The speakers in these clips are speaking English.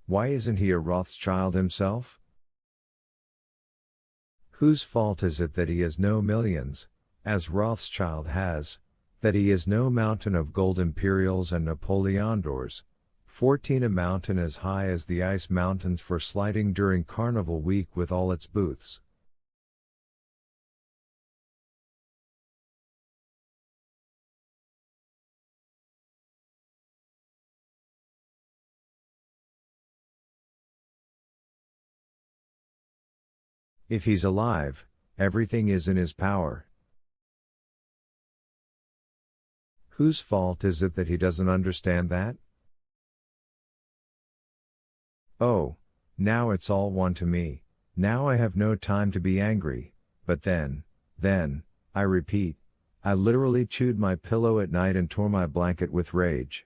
Why isn't he a Rothschild himself? Whose fault is it that he has no millions, as Rothschild has, that he is no mountain of gold imperials and Napoleondors, 14 a mountain as high as the ice mountains for sliding during Carnival Week with all its booths? If he's alive, everything is in his power. Whose fault is it that he doesn't understand that? Oh, now it's all one to me, now I have no time to be angry, but then, I repeat, I literally chewed my pillow at night and tore my blanket with rage.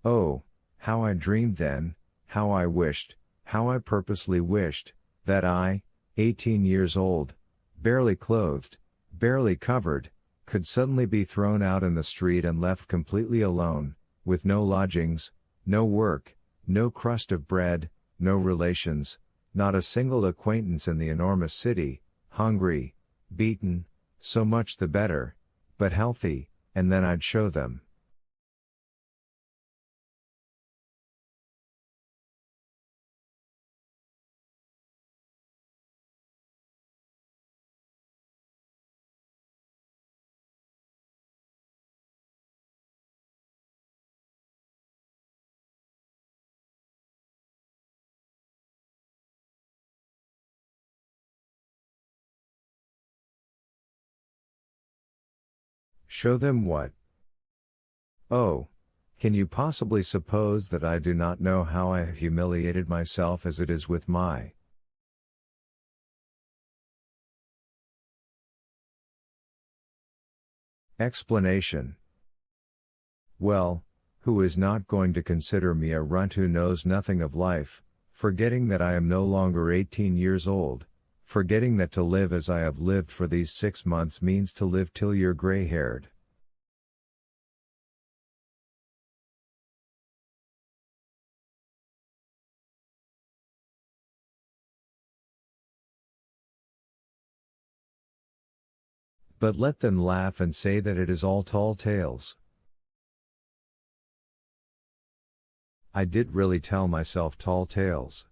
Oh, how I dreamed then, how I wished, how I purposely wished, that I, 18 years old, barely clothed, barely covered, could suddenly be thrown out in the street and left completely alone, with no lodgings, no work, no crust of bread, no relations, not a single acquaintance in the enormous city, hungry, beaten, so much the better, but healthy, and then I'd show them. Show them what? Oh, can you possibly suppose that I do not know how I have humiliated myself as it is with my explanation? Well, who is not going to consider me a runt who knows nothing of life, forgetting that I am no longer 18 years old, forgetting that to live as I have lived for these 6 months means to live till you're gray-haired? But let them laugh and say that it is all tall tales. I did really tell myself tall tales.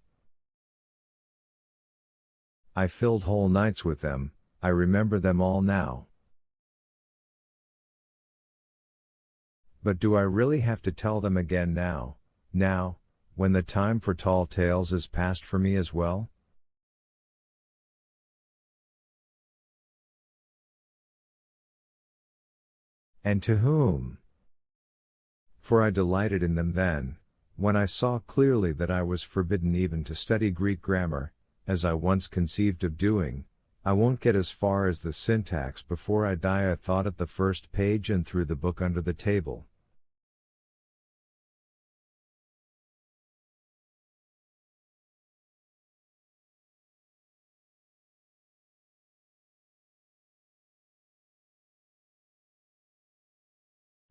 I filled whole nights with them, I remember them all now. But do I really have to tell them again now, when the time for tall tales is past for me as well? And to whom? For I delighted in them then, when I saw clearly that I was forbidden even to study Greek grammar, as I once conceived of doing. I won't get as far as the syntax before I die, I thought at the first page and threw the book under the table.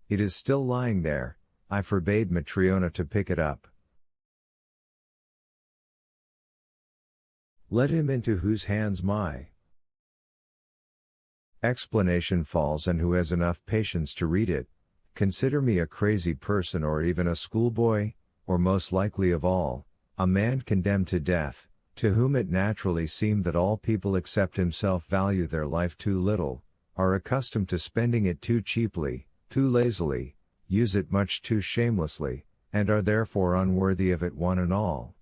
It is still lying there, I forbade Matryona to pick it up. Let him into whose hands my explanation falls and who has enough patience to read it, consider me a crazy person or even a schoolboy, or most likely of all, a man condemned to death, to whom it naturally seemed that all people except himself value their life too little, are accustomed to spending it too cheaply, too lazily, use it much too shamelessly, and are therefore unworthy of it one and all.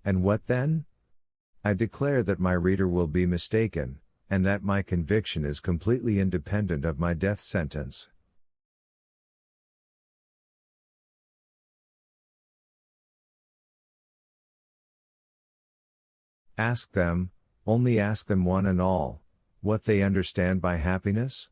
And what then? I declare that my reader will be mistaken, and that my conviction is completely independent of my death sentence. Ask them, only ask them one and all, what they understand by happiness?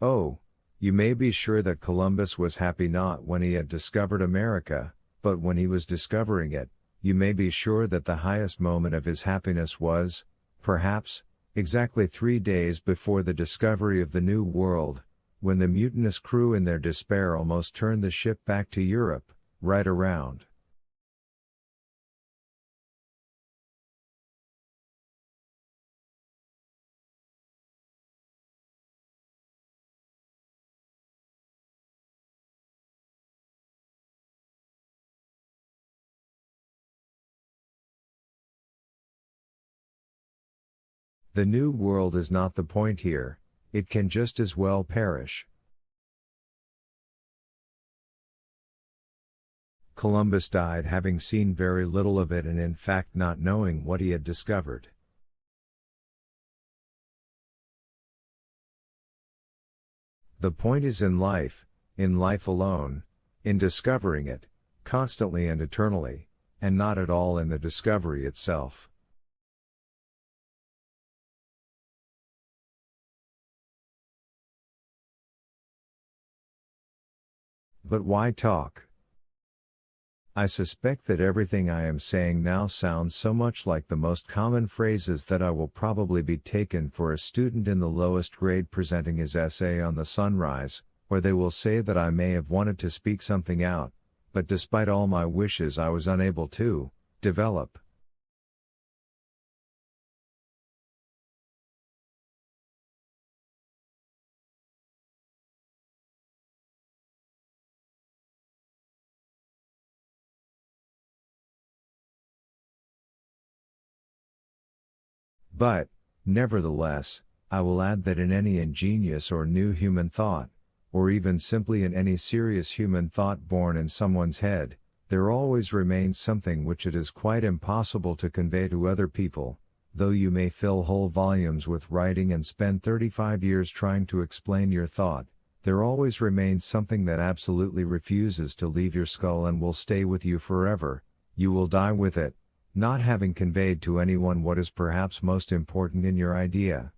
Oh, you may be sure that Columbus was happy not when he had discovered America, but when he was discovering it. You may be sure that the highest moment of his happiness was, perhaps, exactly 3 days before the discovery of the New World, when the mutinous crew in their despair almost turned the ship back to Europe, right around. The New World is not the point here, it can just as well perish. Columbus died having seen very little of it and in fact not knowing what he had discovered. The point is in life alone, in discovering it, constantly and eternally, and not at all in the discovery itself. But why talk? I suspect that everything I am saying now sounds so much like the most common phrases that I will probably be taken for a student in the lowest grade presenting his essay on the sunrise, or they will say that I may have wanted to speak something out, but despite all my wishes I was unable to develop. But, nevertheless, I will add that in any ingenious or new human thought, or even simply in any serious human thought born in someone's head, there always remains something which it is quite impossible to convey to other people, though you may fill whole volumes with writing and spend 35 years trying to explain your thought, there always remains something that absolutely refuses to leave your skull and will stay with you forever. You will die with it, not having conveyed to anyone what is perhaps most important in your idea.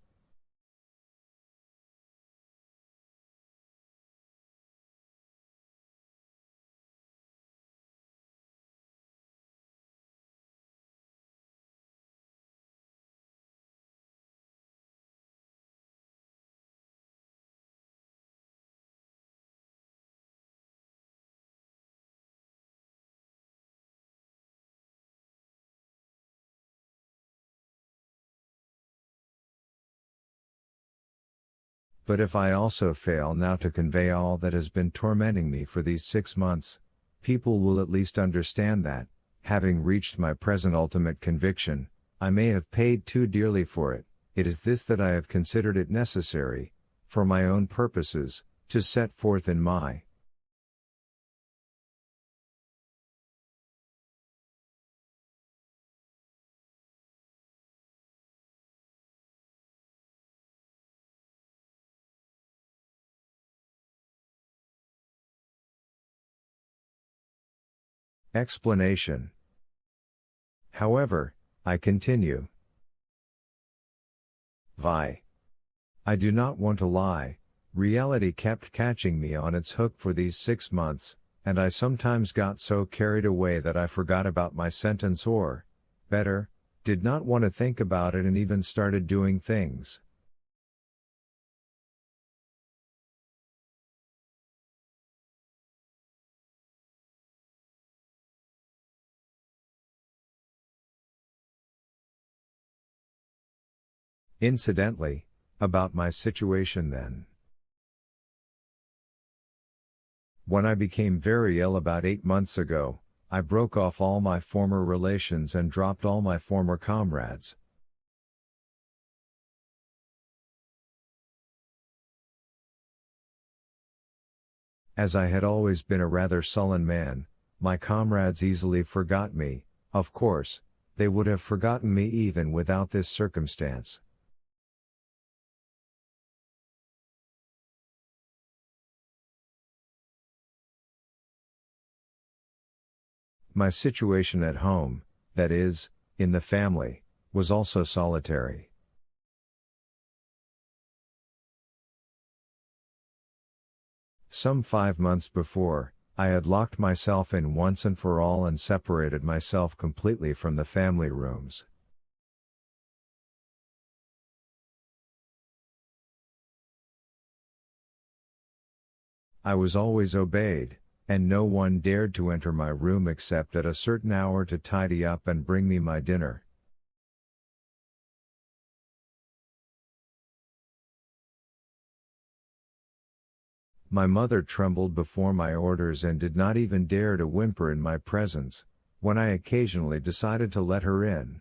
But if I also fail now to convey all that has been tormenting me for these 6 months, people will at least understand that, having reached my present ultimate conviction, I may have paid too dearly for it. It is this that I have considered it necessary, for my own purposes, to set forth in my explanation. However, I continue. I do not want to lie, reality kept catching me on its hook for these 6 months, and I sometimes got so carried away that I forgot about my sentence or, better, did not want to think about it and even started doing things. Incidentally, about my situation then. When I became very ill about 8 months ago, I broke off all my former relations and dropped all my former comrades. As I had always been a rather sullen man, my comrades easily forgot me. Of course, they would have forgotten me even without this circumstance. My situation at home, that is, in the family, was also solitary. Some 5 months before, I had locked myself in once and for all and separated myself completely from the family rooms. I was always obeyed, and no one dared to enter my room except at a certain hour to tidy up and bring me my dinner. My mother trembled before my orders and did not even dare to whimper in my presence, when I occasionally decided to let her in.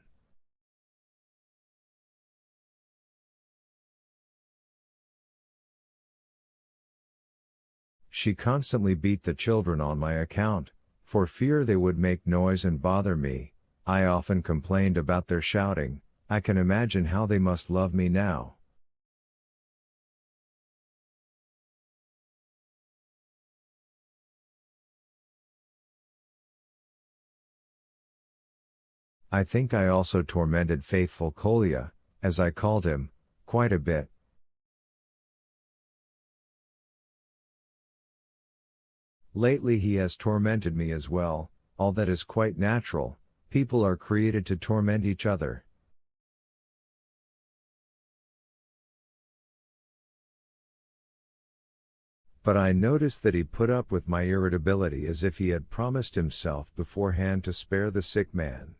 She constantly beat the children on my account, for fear they would make noise and bother me. I often complained about their shouting. I can imagine how they must love me now. I think I also tormented faithful Kolya, as I called him, quite a bit. Lately he has tormented me as well. All that is quite natural. People are created to torment each other. But I noticed that he put up with my irritability as if he had promised himself beforehand to spare the sick man.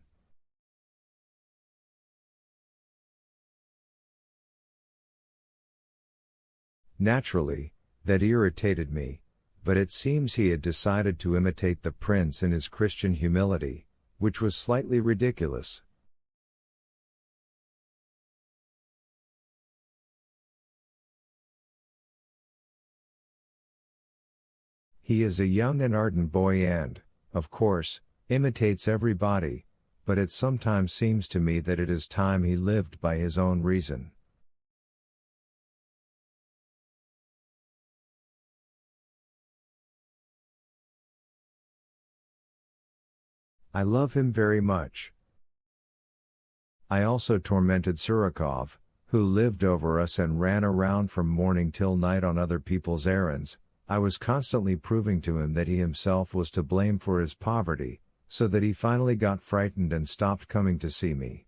Naturally, that irritated me, but it seems he had decided to imitate the prince in his Christian humility, which was slightly ridiculous. He is a young and ardent boy and, of course, imitates everybody, but it sometimes seems to me that it is time he lived by his own reason. I love him very much. I also tormented Surikov, who lived over us and ran around from morning till night on other people's errands. I was constantly proving to him that he himself was to blame for his poverty, so that he finally got frightened and stopped coming to see me.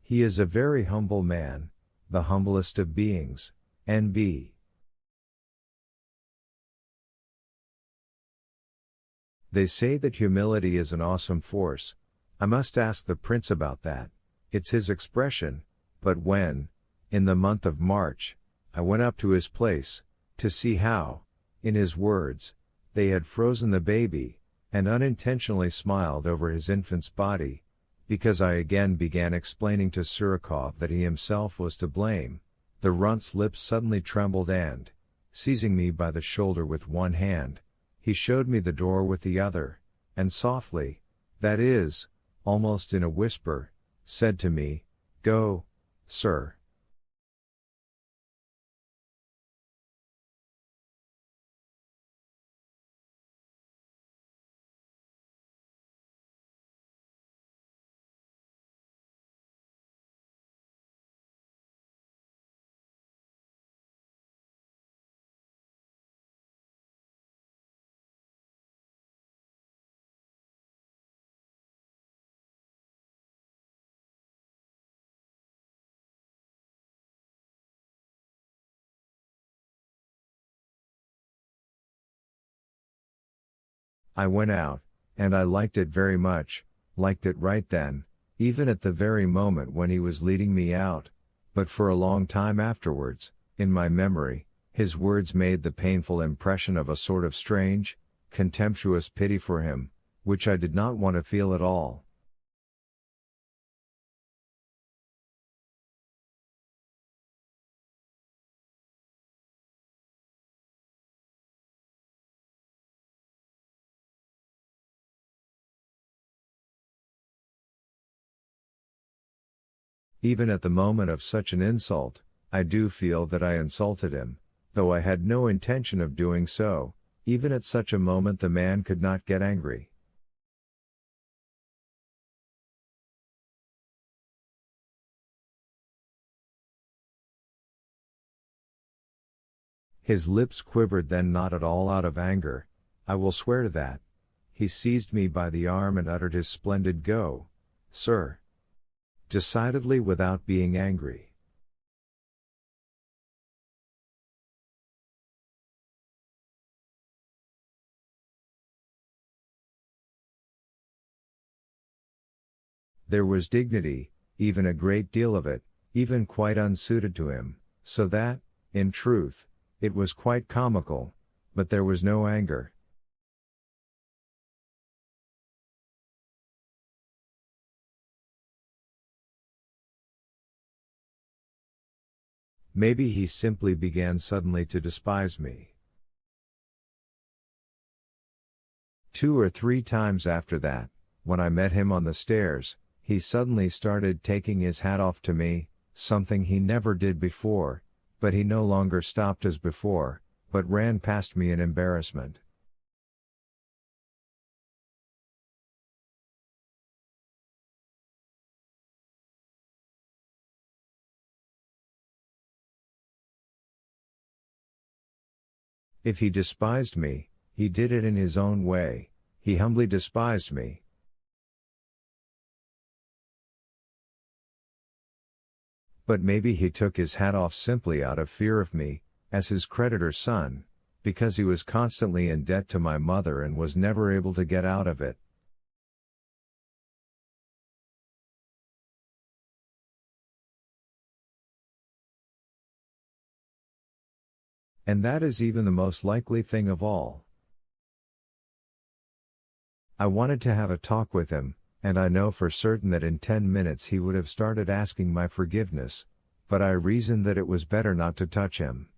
He is a very humble man, the humblest of beings, N.B. They say that humility is an awesome force. I must ask the prince about that. It's his expression, but when, in the month of March, I went up to his place, to see how, in his words, they had frozen the baby, and unintentionally smiled over his infant's body, because I again began explaining to Surikov that he himself was to blame, the runt's lips suddenly trembled and, seizing me by the shoulder with one hand, he showed me the door with the other, and softly, that is, almost in a whisper, said to me, "Go, sir." I went out, and I liked it very much, liked it right then, even at the very moment when he was leading me out, but for a long time afterwards, in my memory, his words made the painful impression of a sort of strange, contemptuous pity for him, which I did not want to feel at all. even at the moment of such an insult, I do feel that I insulted him, though I had no intention of doing so. Even at such a moment the man could not get angry. His lips quivered, then not at all out of anger, I will swear to that. He seized me by the arm and uttered his splendid "Go, sir!" decidedly without being angry. There was dignity, even a great deal of it, even quite unsuited to him, so that, in truth, it was quite comical, but there was no anger. Maybe he simply began suddenly to despise me. 2 or 3 times after that, when I met him on the stairs, he suddenly started taking his hat off to me, something he never did before, but he no longer stopped as before, but ran past me in embarrassment. If he despised me, he did it in his own way. He humbly despised me. But maybe he took his hat off simply out of fear of me, as his creditor's son, because he was constantly in debt to my mother and was never able to get out of it. And that is even the most likely thing of all. I wanted to have a talk with him, and I know for certain that in 10 minutes he would have started asking my forgiveness, but I reasoned that it was better not to touch him.